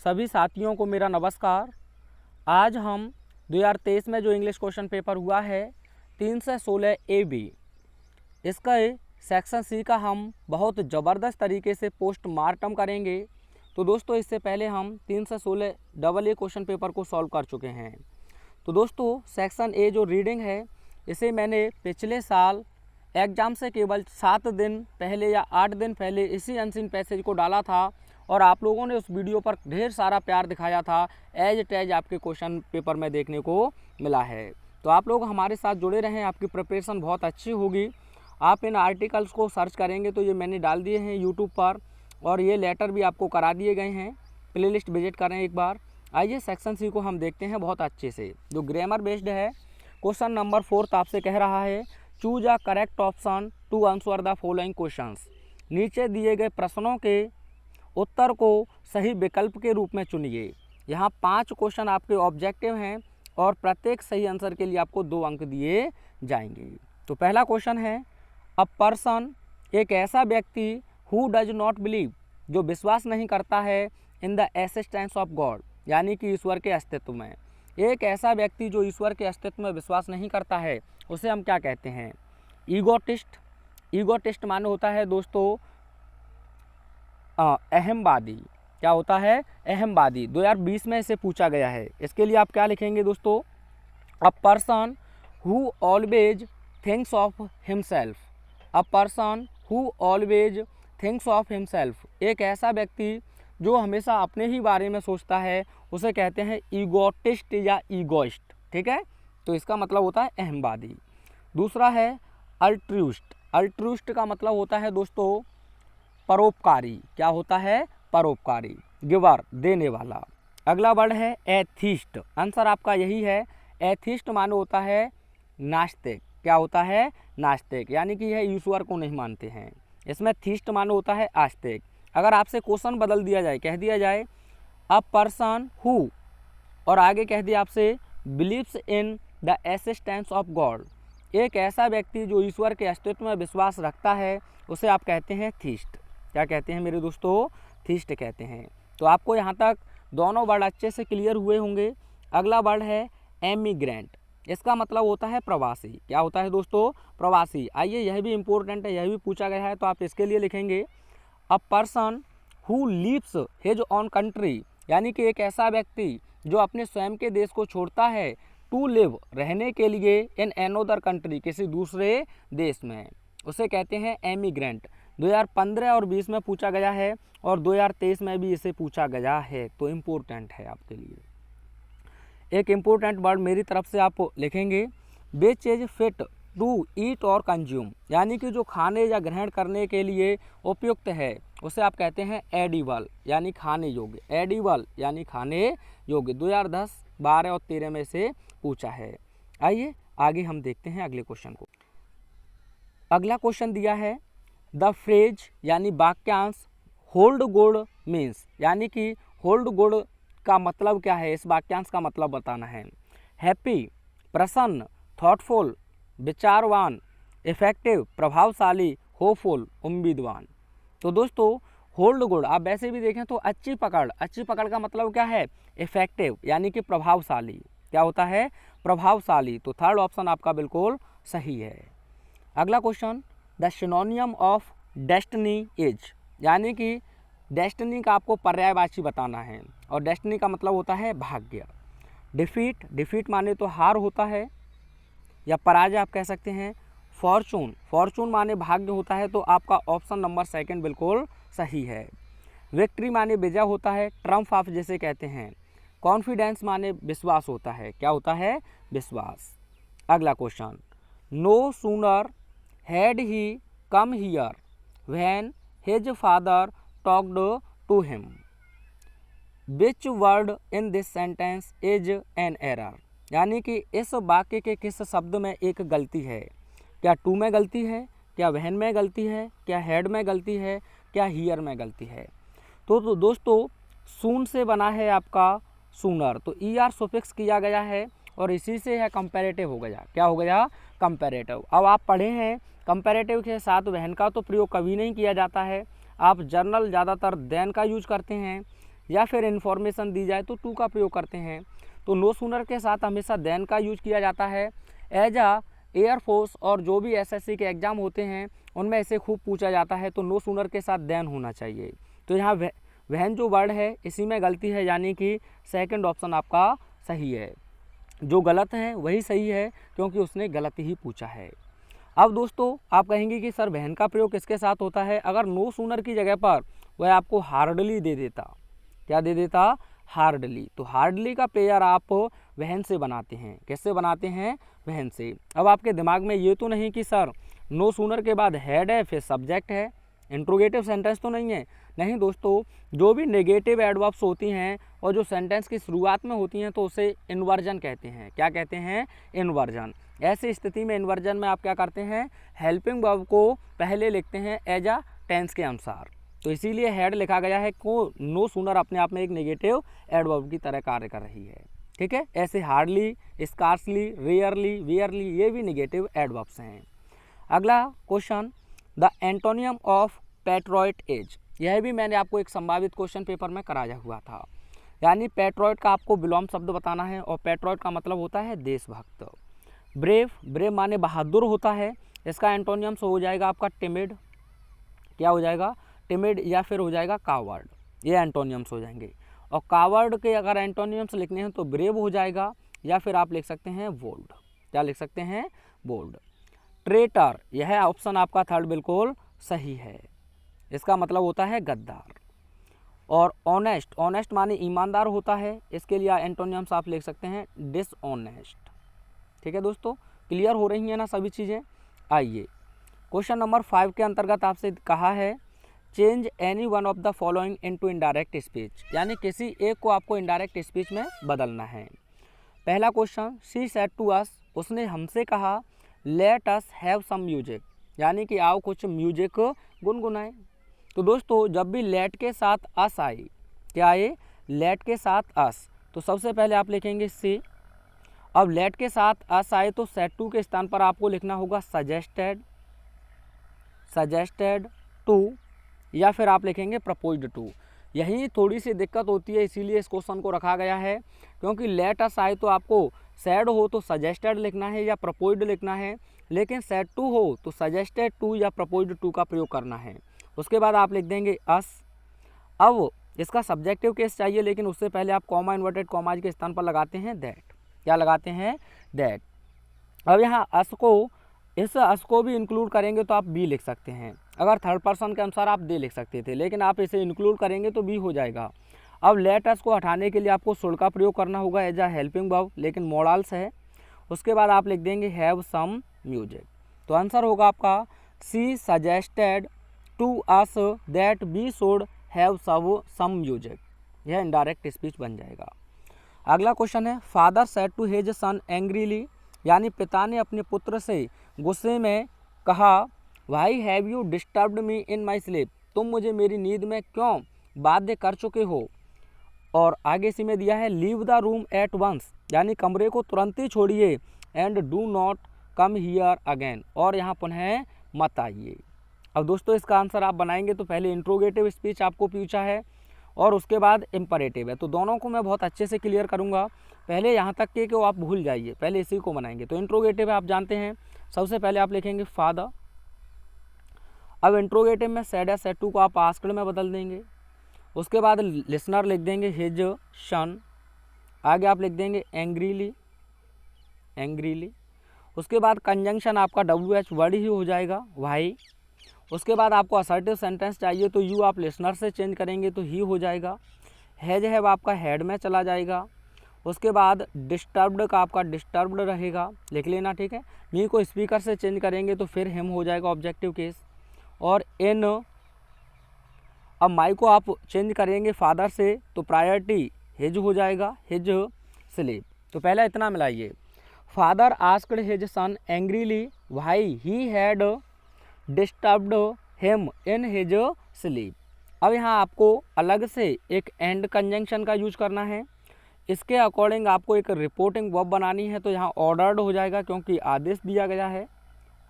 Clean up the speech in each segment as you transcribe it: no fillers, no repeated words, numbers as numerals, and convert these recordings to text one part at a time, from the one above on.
सभी साथियों को मेरा नमस्कार। आज हम 2023 में जो इंग्लिश क्वेश्चन पेपर हुआ है 3 से 16 AB, इसका सेक्शन सी का हम बहुत ज़बरदस्त तरीके से पोस्टमार्टम करेंगे। तो दोस्तों, इससे पहले हम 3 से 16 AA क्वेश्चन पेपर को सॉल्व कर चुके हैं। तो दोस्तों, सेक्शन ए जो रीडिंग है, इसे मैंने पिछले साल एग्ज़ाम से केवल 7 दिन पहले या 8 दिन पहले इसी अनसीन पैसेज को डाला था और आप लोगों ने उस वीडियो पर ढेर सारा प्यार दिखाया था। एज इट एज आपके क्वेश्चन पेपर में देखने को मिला है। तो आप लोग हमारे साथ जुड़े रहें, आपकी प्रिपरेशन बहुत अच्छी होगी। आप इन आर्टिकल्स को सर्च करेंगे तो ये मैंने डाल दिए हैं यूट्यूब पर, और ये लेटर भी आपको करा दिए गए हैं। प्लेलिस्ट विजिट करें एक बार। आइए सेक्शन सी को हम देखते हैं बहुत अच्छे से, जो ग्रामर बेस्ड है। क्वेश्चन नंबर 4 आपसे कह रहा है, choose a correct option to answer the following questions. नीचे दिए गए प्रश्नों के उत्तर को सही विकल्प के रूप में चुनिए। यहाँ 5 क्वेश्चन आपके ऑब्जेक्टिव हैं और प्रत्येक सही आंसर के लिए आपको 2 अंक दिए जाएंगे। तो पहला क्वेश्चन है, अ पर्सन, एक ऐसा व्यक्ति, हु डज नॉट बिलीव, जो विश्वास नहीं करता है, in the existence of God, यानी कि ईश्वर के अस्तित्व में। एक ऐसा व्यक्ति जो ईश्वर के अस्तित्व में विश्वास नहीं करता है, उसे हम क्या कहते हैं? ईगोटिस्ट। ईगोटिस्ट माने होता है दोस्तों अहमवादी। क्या होता है? अहमवादी। 2020 में इसे पूछा गया है। इसके लिए आप क्या लिखेंगे दोस्तों? A person who always thinks of himself. A person who always thinks of himself, एक ऐसा व्यक्ति जो हमेशा अपने ही बारे में सोचता है, उसे कहते हैं ईगोटिस्ट या ईगोइस्ट। ठीक है, तो इसका मतलब होता है अहमवादी। दूसरा है अल्ट्रूइस्ट। अल्ट्रूइस्ट का मतलब होता है दोस्तों परोपकारी। क्या होता है? परोपकारी, गिवर, देने वाला। अगला वर्ड है एथिस्ट। आंसर आपका यही है। एथिस्ट माने होता है नास्तिक। क्या होता है? नास्तिक, यानी कि यह ईश्वर को नहीं मानते हैं। इसमें थीस्ट माने होता है आस्तिक। अगर आपसे क्वेश्चन बदल दिया जाए, कह दिया जाए अ पर्सन हु, और आगे कह दिया आपसे believes in the existence of God, एक ऐसा व्यक्ति जो ईश्वर के अस्तित्व में विश्वास रखता है, उसे आप कहते हैं थीस्ट। क्या कहते हैं मेरे दोस्तों? थीस्ट कहते हैं। तो आपको यहाँ तक दोनों वर्ड अच्छे से क्लियर हुए होंगे। अगला वर्ड है एमिग्रेंट। इसका मतलब होता है प्रवासी। क्या होता है दोस्तों? प्रवासी। आइए, यह भी इम्पोर्टेंट है, यह भी पूछा गया है, तो आप इसके लिए लिखेंगे a person who leaves his own country, यानी कि एक ऐसा व्यक्ति जो अपने स्वयं के देश को छोड़ता है, टू लिव, रहने के लिए, इन अनोदर कंट्री, किसी दूसरे देश में, उसे कहते हैं एमिग्रेंट। 2015 और 20 में पूछा गया है और 2023 में भी इसे पूछा गया है, तो इम्पोर्टेंट है आपके लिए। एक इम्पोर्टेंट वर्ड मेरी तरफ से आप लिखेंगे, which is fit to eat और कंज्यूम, यानी कि जो खाने या ग्रहण करने के लिए उपयुक्त है, उसे आप कहते हैं एडिबल, यानी खाने योग्य। एडिबल यानी खाने योग्य। 2010, 12 और 13 में से पूछा है। आइए आगे हम देखते हैं अगले क्वेश्चन को। अगला क्वेश्चन दिया है, द फ्रेज यानी वाक्यांश होल्ड गुड मीन्स, यानी कि होल्ड गुड का मतलब क्या है, इस वाक्यांश का मतलब बताना है। हैप्पी, प्रसन्न, थॉटफुल, विचारवान, इफेक्टिव, प्रभावशाली, होपफुल, उम्मीदवान। तो दोस्तों, होल्ड गुड आप वैसे भी देखें तो अच्छी पकड़। अच्छी पकड़ का मतलब क्या है? इफेक्टिव, यानी कि प्रभावशाली। क्या होता है? प्रभावशाली। तो थर्ड ऑप्शन आपका बिल्कुल सही है। अगला question, the सिनोनियम of destiny is, यानी कि डेस्टिनी का आपको पर्यायवाची बताना है, और डेस्टिनी का मतलब होता है भाग्य। डिफीट, डिफीट माने तो हार होता है या पराजय आप कह सकते हैं। फॉर्चून, फॉर्चून माने भाग्य होता है, तो आपका ऑप्शन नंबर 2 बिल्कुल सही है। विक्ट्री माने विजय होता है, ट्रम्फ आप जैसे कहते हैं। कॉन्फिडेंस माने विश्वास होता है। क्या होता है? विश्वास। अगला question, no sooner had he come here when his father talked to him, which word in this sentence is an error, यानी कि इस वाक्य के किस शब्द में एक गलती है? क्या टू में गलती है, क्या व्हेन में गलती है, क्या हैड में गलती है, क्या हियर में गलती है? तो दोस्तों, सून से बना है आपका सूनर, तो ER सुफिक्स किया गया है और इसी से यह कंपैरेटिव हो गया। क्या हो गया? कंपैरेटिव। अब आप पढ़े हैं कंपैरेटिव के साथ व्हेन का तो प्रयोग कभी नहीं किया जाता है। आप जर्नल ज़्यादातर देन का यूज करते हैं, या फिर इन्फॉर्मेशन दी जाए तो टू का प्रयोग करते हैं। तो नो सूनर के साथ हमेशा देन का यूज किया जाता है। एज आ एयरफोर्स और जो भी एसएससी के एग्ज़ाम होते हैं उनमें इसे खूब पूछा जाता है, तो नो सूनर के साथ देन होना चाहिए। तो यहाँ वहन जो वर्ड है इसी में गलती है, यानी कि सेकंड ऑप्शन आपका सही है। जो गलत है वही सही है क्योंकि उसने गलत ही पूछा है। अब दोस्तों आप कहेंगे कि सर वहन का प्रयोग किसके साथ होता है? अगर नो सूनर की जगह पर वह आपको हार्डली दे देता, क्या दे देता? हार्डली। तो हार्डली का पेयर आप वहन से बनाते हैं। किससे बनाते हैं? वहन से। अब आपके दिमाग में ये तो नहीं कि सर नो सूनर के बाद हेड है फिर सब्जेक्ट है, इंट्रोगेटिव सेंटेंस तो नहीं है। नहीं दोस्तों, जो भी नेगेटिव एडवर्ब्स होती हैं और जो सेंटेंस की शुरुआत में होती हैं तो उसे इन्वर्जन कहते हैं। क्या कहते हैं? इन्वर्जन। ऐसी स्थिति में इन्वर्जन में आप क्या करते हैं? हेल्पिंग वर्ब को पहले लिखते हैं एज आ टेंस के अनुसार। तो इसीलिए हेड लिखा गया है को नो सूनर अपने आप में एक नेगेटिव एडवर्ब की तरह कार्य कर रही है। ठीक है, ऐसे हार्डली, स्कार्सली, रेयरली, वियरली ये भी नेगेटिव एडवर्ब्स हैं। अगला question, the antonym of patriot is. यह भी मैंने आपको एक संभावित क्वेश्चन पेपर में कराया हुआ था। यानी पैट्रियट का आपको विलोम शब्द बताना है और पैट्रियट का मतलब होता है देशभक्त। ब्रेव, ब्रेव माने बहादुर होता है, इसका एंटोनियम्स हो जाएगा आपका टिमिड। क्या हो जाएगा? टिमिड, या फिर हो जाएगा कावर्ड। ये एंटोनियम्स हो जाएंगे। और कावर्ड के अगर एंटोनियम्स लिखने हैं तो ब्रेव हो जाएगा, या फिर आप लिख सकते हैं बोल्ड। क्या लिख सकते हैं? बोल्ड। ट्रेटर, यह ऑप्शन आपका थर्ड बिल्कुल सही है, इसका मतलब होता है गद्दार। और ऑनेस्ट, ऑनेस्ट माने ईमानदार होता है, इसके लिए एंटोनियम्स आप लिख सकते हैं डिसऑनेस्ट। ठीक है दोस्तों, क्लियर हो रही हैं ना सभी चीज़ें? आइए क्वेश्चन नंबर 5 के अंतर्गत आपसे कहा है change any one of the following into indirect speech, यानी किसी एक को आपको इनडायरेक्ट स्पीच में बदलना है। पहला question, she said to us, उसने हमसे कहा let us have some music, यानी कि आओ कुछ म्यूजिक गुनगुनाएं। तो दोस्तों जब भी लेट के साथ अस आए, क्या आए? लेट के साथ अस, तो सबसे पहले आप लिखेंगे सी। अब लेट के साथ अस आए तो सेड टू के स्थान पर आपको लिखना होगा सजेस्टेड, सजेस्टेड टू, या फिर आप लिखेंगे प्रपोज्ड टू। यही थोड़ी सी दिक्कत होती है, इसीलिए इस क्वेश्चन को रखा गया है, क्योंकि लेट अस आए तो आपको सैड हो तो सजेस्टेड लिखना है या प्रपोज्ड लिखना है, लेकिन सैड टू हो तो सजेस्टेड टू या प्रपोज्ड टू का प्रयोग करना है। उसके बाद आप लिख देंगे अस। अब इसका सब्जेक्टिव केस चाहिए, लेकिन उससे पहले आप कॉमा इन्वर्टेड कॉमाज के स्थान पर लगाते हैं दैट। क्या लगाते हैं? दैट। अब यहाँ अस को, इस अस को भी इंक्लूड करेंगे तो आप बी लिख सकते हैं। अगर थर्ड पर्सन के अनुसार आप दे लिख सकते थे, लेकिन आप इसे इंक्लूड करेंगे तो बी हो जाएगा। अब लेट अस को हटाने के लिए आपको शुड का प्रयोग करना होगा एज अ हेल्पिंग वर्ब, लेकिन मोडाल्स है। उसके बाद आप लिख देंगे हैव सम म्यूजिक। तो आंसर होगा आपका she suggested to us that we should have some music. यह इनडायरेक्ट स्पीच बन जाएगा। अगला क्वेश्चन है father said to his son angrily, यानी पिता ने अपने पुत्र से गुस्से में कहा why have you disturbed me in my sleep, तुम मुझे मेरी नींद में क्यों बाध्य कर चुके हो। और आगे इसी में दिया है leave the room at once, यानी कमरे को तुरंत ही छोड़िए, and do not come here again, और यहाँ पुनः मत आइए। अब दोस्तों इसका आंसर आप बनाएंगे तो पहले इंट्रोगेटिव स्पीच आपको पूछा है और उसके बाद इम्परेटिव है, तो दोनों को मैं बहुत अच्छे से क्लियर करूँगा। पहले यहाँ तक के कि आप भूल जाइए, पहले इसी को बनाएंगे। तो इंट्रोगेटिव आप जानते हैं, सबसे पहले आप लिखेंगे फादर। अब इंट्रोगेटिव में सेड या सेड टू को आप आस्क्ड में बदल देंगे। उसके बाद लिसनर लिख देंगे हिज सन। आगे आप लिख देंगे एंग्रीली, एंग्रीली। उसके बाद कंजंक्शन आपका WH वर्ड ही हो जाएगा वाई। उसके बाद आपको असर्टिव सेंटेंस चाहिए तो यू आप लिसनर से चेंज करेंगे तो ही हो जाएगा। हैज हैव आपका हेड में चला जाएगा। उसके बाद डिस्टर्ब्ड का आपका डिस्टर्ब्ड रहेगा, लिख लेना, ठीक है। मी को स्पीकर से चेंज करेंगे तो फिर हिम हो जाएगा ऑब्जेक्टिव केस। और इन, अब माई को आप चेंज करेंगे फादर से तो प्रायोरिटी हिज हो जाएगा, हिज स्लीप। तो पहला इतना मिलाइए, father asked his son angrily why he had disturbed him in his sleep. अब यहाँ आपको अलग से एक एंड कंजंक्शन का यूज करना है। इसके अकॉर्डिंग आपको एक रिपोर्टिंग वर्ब बनानी है, तो यहाँ ऑर्डर्ड हो जाएगा क्योंकि आदेश दिया गया है,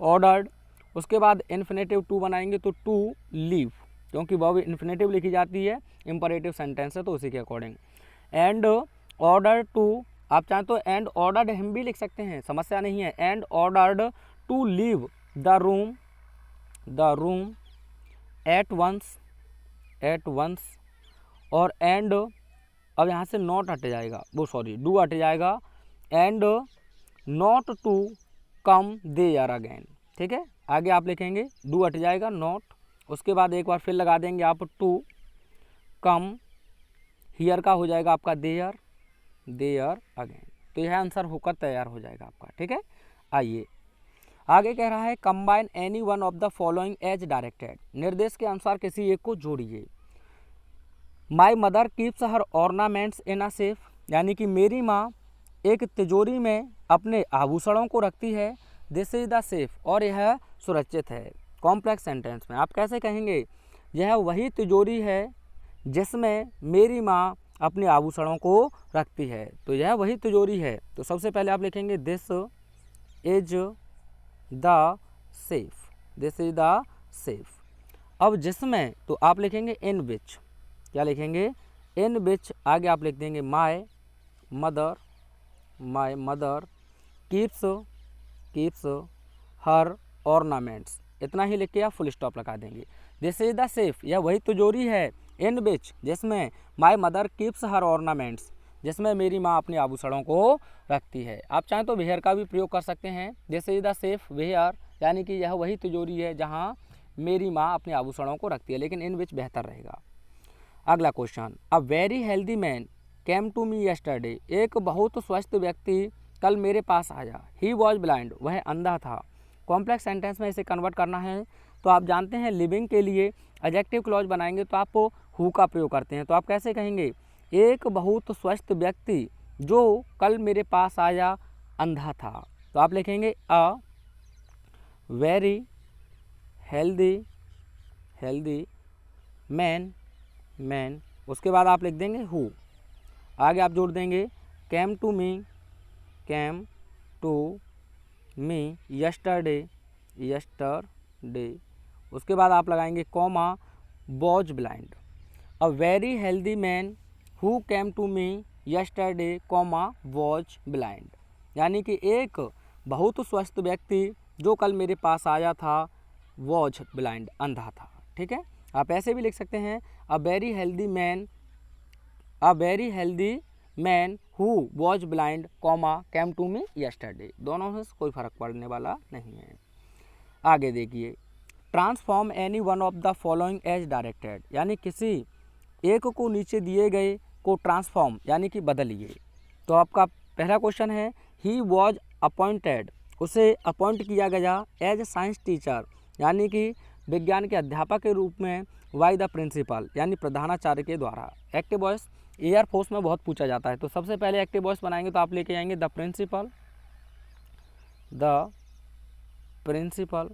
ऑर्डर्ड। उसके बाद इन्फिनेटिव टू बनाएंगे तो टू लीव, क्योंकि वर्ब इन्फिनेटिव लिखी जाती है, इंपरेटिव सेंटेंस है तो उसी के अकॉर्डिंग। एंड ऑर्डर टू, आप चाहें तो एंड ऑर्डर्ड हिम भी लिख सकते हैं, समस्या नहीं है। And ordered to leave the room at once, और एंड अब यहाँ से नॉट हट जाएगा, वो सॉरी डू हट जाएगा, and not to come there again, ठीक है। आगे आप लिखेंगे डू हट जाएगा, नॉट, उसके बाद एक बार फिर लगा देंगे आप टू, कम, हियर का हो जाएगा आपका देयर अगेन। तो यह आंसर होकर तैयार हो जाएगा आपका, ठीक है। आइए आगे कह रहा है combine any one of the following as directed, निर्देश के अनुसार किसी एक को जोड़िए। My mother keeps her ornaments in a safe, यानी कि मेरी माँ एक तिजोरी में अपने आभूषणों को रखती है। दिस इज द सेफ, और यह सुरक्षित है। कॉम्प्लेक्स सेंटेंस में आप कैसे कहेंगे, यह वही तिजोरी है जिसमें मेरी माँ अपने आभूषणों को रखती है, तो यह वही तिजोरी है। तो सबसे पहले आप लिखेंगे this is the safe, this is the safe. अब जिसमें, तो आप लिखेंगे इन विच, क्या लिखेंगे, इन विच। आगे आप लिख देंगे माई मदर कीप्स हर ऑर्नामेंट्स, इतना ही लिख के आप फुल स्टॉप लगा देंगे। दिस इज द सेफ, यह वही तिजोरी है, इन विच, जिसमें माई मदर कीप्स हर ऑर्नामेंट्स, जिसमें मेरी माँ अपने आभूषणों को रखती है। आप चाहें तो वेयर का भी प्रयोग कर सकते हैं, this is the safe where, यानी कि यह वही तिजोरी है जहाँ मेरी माँ अपने आभूषणों को रखती है, लेकिन इन विच बेहतर रहेगा। अगला question, a very healthy man came to me yesterday, एक बहुत स्वस्थ व्यक्ति कल मेरे पास आया। ही वॉज ब्लाइंड, वह अंधा था। कॉम्प्लेक्स सेंटेंस में इसे कन्वर्ट करना है तो आप जानते हैं लिविंग के लिए एडजेक्टिव क्लॉज बनाएंगे तो आप हु का प्रयोग करते हैं। तो आप कैसे कहेंगे, एक बहुत स्वस्थ व्यक्ति जो कल मेरे पास आया अंधा था। तो आप लिखेंगे अ वेरी हेल्दी मैन, उसके बाद आप लिख देंगे हु, आगे आप जोड़ देंगे केम टू मी यस्टरडे, उसके बाद आप लगाएंगे comma was blind. A very healthy man who came to me yesterday comma was blind, यानी कि एक बहुत स्वस्थ व्यक्ति जो कल मेरे पास आया था वॉज ब्लाइंड, अंधा था, ठीक है। आप ऐसे भी लिख सकते हैं a very healthy man who was blind comma came to me yesterday, दोनों से कोई फर्क पड़ने वाला नहीं है। आगे देखिए, transform any one of the following as directed, यानी किसी एक को नीचे दिए गए को ट्रांसफॉर्म यानी कि बदलिए। तो आपका पहला क्वेश्चन है ही वॉज अपॉइंटेड, उसे अपॉइंट किया गया एज साइंस टीचर, यानी कि विज्ञान के अध्यापक के रूप में बाय द प्रिंसिपल, यानी प्रधानाचार्य के द्वारा। एक्टिव वॉइस एयरफोर्स में बहुत पूछा जाता है, तो सबसे पहले एक्टिव वॉइस बनाएंगे तो आप लेके आएंगे द प्रिंसिपल।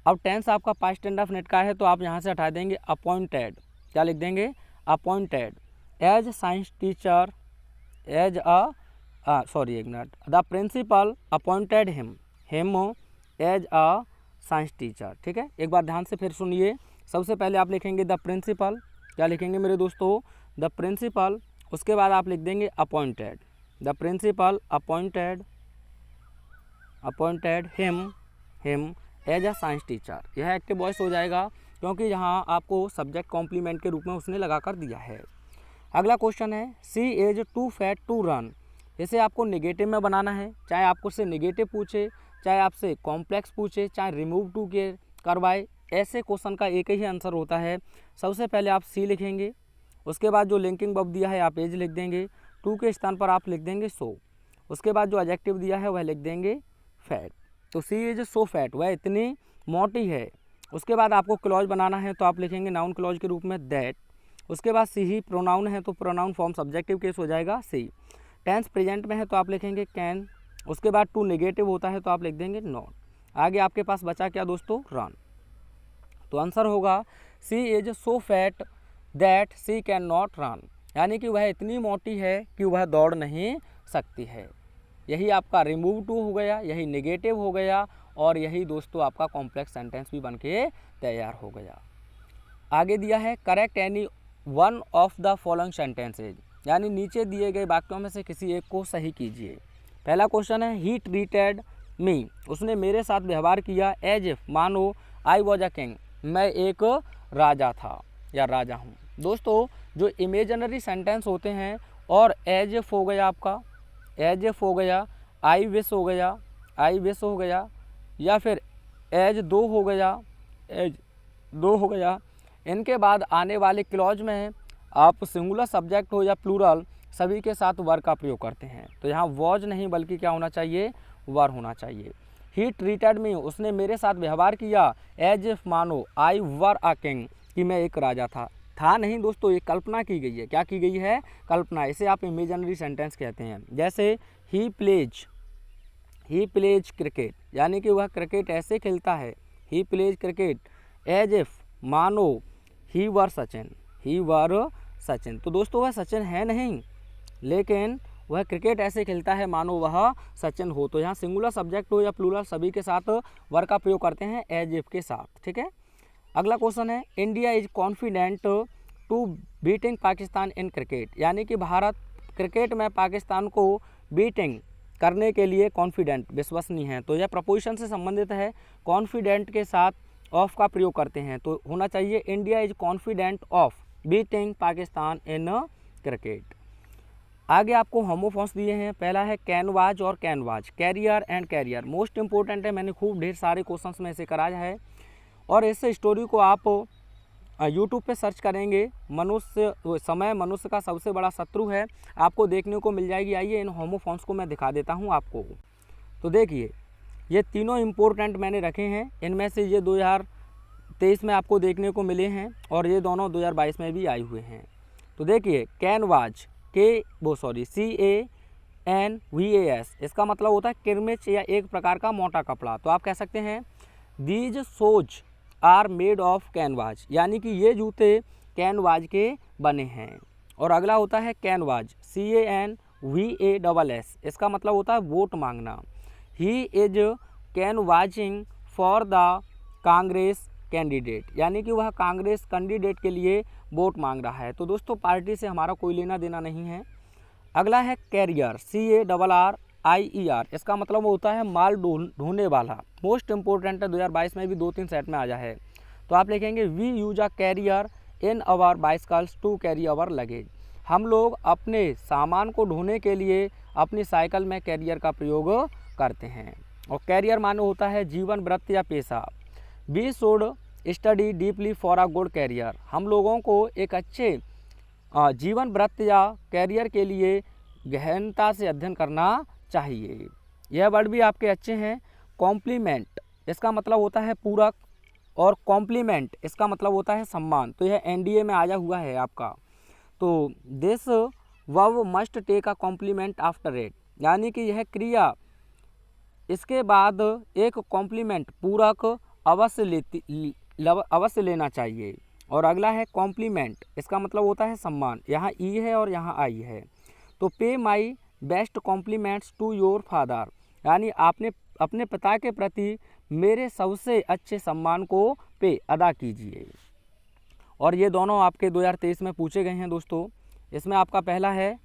अब टेंस आपका पास्ट इंडेफिनिट का है तो आप यहाँ से हटा देंगे अपॉइंटेड, क्या लिख देंगे appointed as science teacher as the principal appointed him as a science teacher, ठीक है। एक बार ध्यान से फिर सुनिए, सबसे पहले आप लिखेंगे द प्रिंसिपल, क्या लिखेंगे मेरे दोस्तों द प्रिंसिपल, उसके बाद आप लिख देंगे appointed, the principal appointed him as a science teacher. यह एक्टिव वॉइस हो जाएगा क्योंकि यहाँ आपको सब्जेक्ट कॉम्प्लीमेंट के रूप में उसने लगा कर दिया है। अगला क्वेश्चन है she is too fat to run, इसे आपको नेगेटिव में बनाना है, चाहे आपको उससे नेगेटिव पूछे, चाहे आपसे कॉम्प्लेक्स पूछे, चाहे रिमूव टू के करवाए, ऐसे क्वेश्चन का एक ही आंसर होता है। सबसे पहले आप सी लिखेंगे, उसके बाद जो लिंकिंग वर्ब दिया है आप एज लिख देंगे, टू के स्थान पर आप लिख देंगे सो, उसके बाद जो एडजेक्टिव दिया है वह लिख देंगे फैट। तो सी इज सो फैट, वह इतनी मोटी है। उसके बाद आपको क्लॉज बनाना है तो आप लिखेंगे नाउन क्लॉज के रूप में दैट, उसके बाद सी ही प्रोनाउन है तो प्रोनाउन फॉर्म सब्जेक्टिव केस हो जाएगा सी। टेंस प्रेजेंट में है तो आप लिखेंगे कैन, उसके बाद टू नेगेटिव होता है तो आप लिख देंगे नॉट। आगे आपके पास बचा क्या दोस्तों रन, तो आंसर होगा she is so fat that she can not run, यानी कि वह इतनी मोटी है कि वह दौड़ नहीं सकती है। यही आपका रिमूव टू हो गया, यही नेगेटिव हो गया और यही दोस्तों आपका कॉम्प्लेक्स सेंटेंस भी बनके तैयार हो गया। आगे दिया है correct any one of the following sentences, यानी नीचे दिए गए वाक्यों में से किसी एक को सही कीजिए। पहला क्वेश्चन है ही ट्रीटेड मी, उसने मेरे साथ व्यवहार किया एज इफ, मानो आई वॉज अ किंग, मैं एक राजा था या राजा हूँ। दोस्तों जो इमेजिनरी सेंटेंस होते हैं और एज इफ हो गया आपका, एज इफ हो गया, आई विश हो गया, आई विश हो गया, या फिर एज दो हो गया, एज दो हो गया, इनके बाद आने वाले क्लॉज में आप सिंगुलर सब्जेक्ट हो या प्लूरल सभी के साथ वर का प्रयोग करते हैं। तो यहाँ वॉज नहीं बल्कि क्या होना चाहिए, वर होना चाहिए। ही ट्रीटेड मी, उसने मेरे साथ व्यवहार किया एज इफ, मानो आई वर अ किंग, कि मैं एक राजा था नहीं दोस्तों, ये कल्पना की गई है। क्या की गई है, कल्पना। इसे आप इमेजिनरी सेंटेंस कहते हैं। जैसे ही प्लेज क्रिकेट, यानी कि वह क्रिकेट ऐसे खेलता है, he plays cricket as if, मानो ही वर सचिन। तो दोस्तों वह सचिन है नहीं, लेकिन वह क्रिकेट ऐसे खेलता है मानो वह सचिन हो। तो यहाँ सिंगुलर सब्जेक्ट हो या प्लूरल सभी के साथ वर का प्रयोग करते हैं एज इफ के साथ। ठीक है। अगला क्वेश्चन है India is confident to beating Pakistan in cricket, यानी कि भारत क्रिकेट में पाकिस्तान को बीटिंग करने के लिए कॉन्फिडेंट, विश्वसनीय है। तो यह प्रपोजिशन से संबंधित है, कॉन्फिडेंट के साथ ऑफ का प्रयोग करते हैं, तो होना चाहिए India is confident of beating Pakistan in cricket. आगे आपको होमोफॉन्स दिए हैं। पहला है कैनवाज और canvass, carrier and career, most important है, मैंने खूब ढेर सारे क्वेश्चंस में इसे कराया है। और इस स्टोरी को आप यूट्यूब पे सर्च करेंगे, समय मनुष्य का सबसे बड़ा शत्रु है, आपको देखने को मिल जाएगी। आइए इन होमोफॉन्स को मैं दिखा देता हूँ आपको। तो देखिए ये तीनों इम्पोर्टेंट मैंने रखे हैं, इनमें से ये 2023 में आपको देखने को मिले हैं और ये दोनों 2022 में भी आए हुए हैं। तो देखिए कैनवाज, CANVAS, इसका मतलब होता है किरमिच या एक प्रकार का मोटा कपड़ा। तो आप कह सकते हैं these shoes are made of canvas, यानी कि ये जूते कैनवाज के बने हैं। और अगला होता है कैनवाज, CANVASS, इसका मतलब होता है वोट मांगना। He is canvassing for the Congress candidate, यानी कि वह कांग्रेस कैंडिडेट के लिए वोट मांग रहा है। तो दोस्तों पार्टी से हमारा कोई लेना देना नहीं है। अगला है कैरियर, CARRIER, इसका मतलब होता है माल ढोने वाला, मोस्ट इंपॉर्टेंट है, 2022 में भी 2-3 सेट में आया है। तो आप लिखेंगे we use a carrier in our bicycles to carry our luggage, हम लोग अपने सामान को ढोने के लिए अपनी साइकिल में कैरियर का प्रयोग करते हैं। और कैरियर माने होता है जीवन वृत्ति या पेशा। We should study deeply for a good career, हम लोगों को एक अच्छे जीवन वृत्ति या कैरियर के लिए गहनता से अध्ययन करना चाहिए। यह वर्ड भी आपके अच्छे हैं। कॉम्प्लीमेंट, इसका मतलब होता है पूरक, और कॉम्प्लीमेंट इसका मतलब होता है सम्मान। तो यह NDA में आया हुआ है आपका। तो this verb must take a complement after it, यानी कि यह क्रिया इसके बाद एक कॉम्प्लीमेंट पूरक अवश्य लेना चाहिए। और अगला है कॉम्प्लीमेंट, इसका मतलब होता है सम्मान, यहाँ ई है और यहाँ आई है। तो pay my best compliments to your father, यानी आपने अपने पिता के प्रति मेरे सबसे अच्छे सम्मान को पे अदा कीजिए। और ये दोनों आपके 2023 में पूछे गए हैं दोस्तों। इसमें आपका पहला है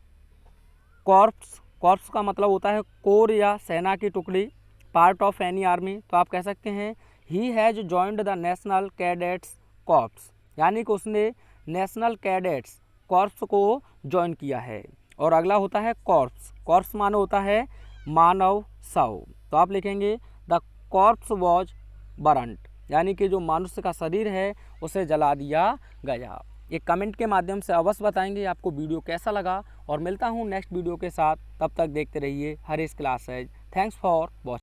कॉर्प्स, कॉर्प्स का मतलब होता है कोर या सेना की टुकड़ी, पार्ट ऑफ एनी आर्मी। तो आप कह सकते हैं he has joined the national cadets corps, यानी कि उसने नेशनल कैडेट्स कॉर्प्स को ज्वाइन किया है। और अगला होता है कॉर्प्स, कॉर्प्स माने होता है मानव शव। तो आप लिखेंगे द कॉर्प्स वॉज बर्न्ड, यानी कि जो मनुष्य का शरीर है उसे जला दिया गया। एक कमेंट के माध्यम से अवश्य बताएंगे आपको वीडियो कैसा लगा, और मिलता हूँ नेक्स्ट वीडियो के साथ। तब तक देखते रहिए Harish classes. Thanks for watching.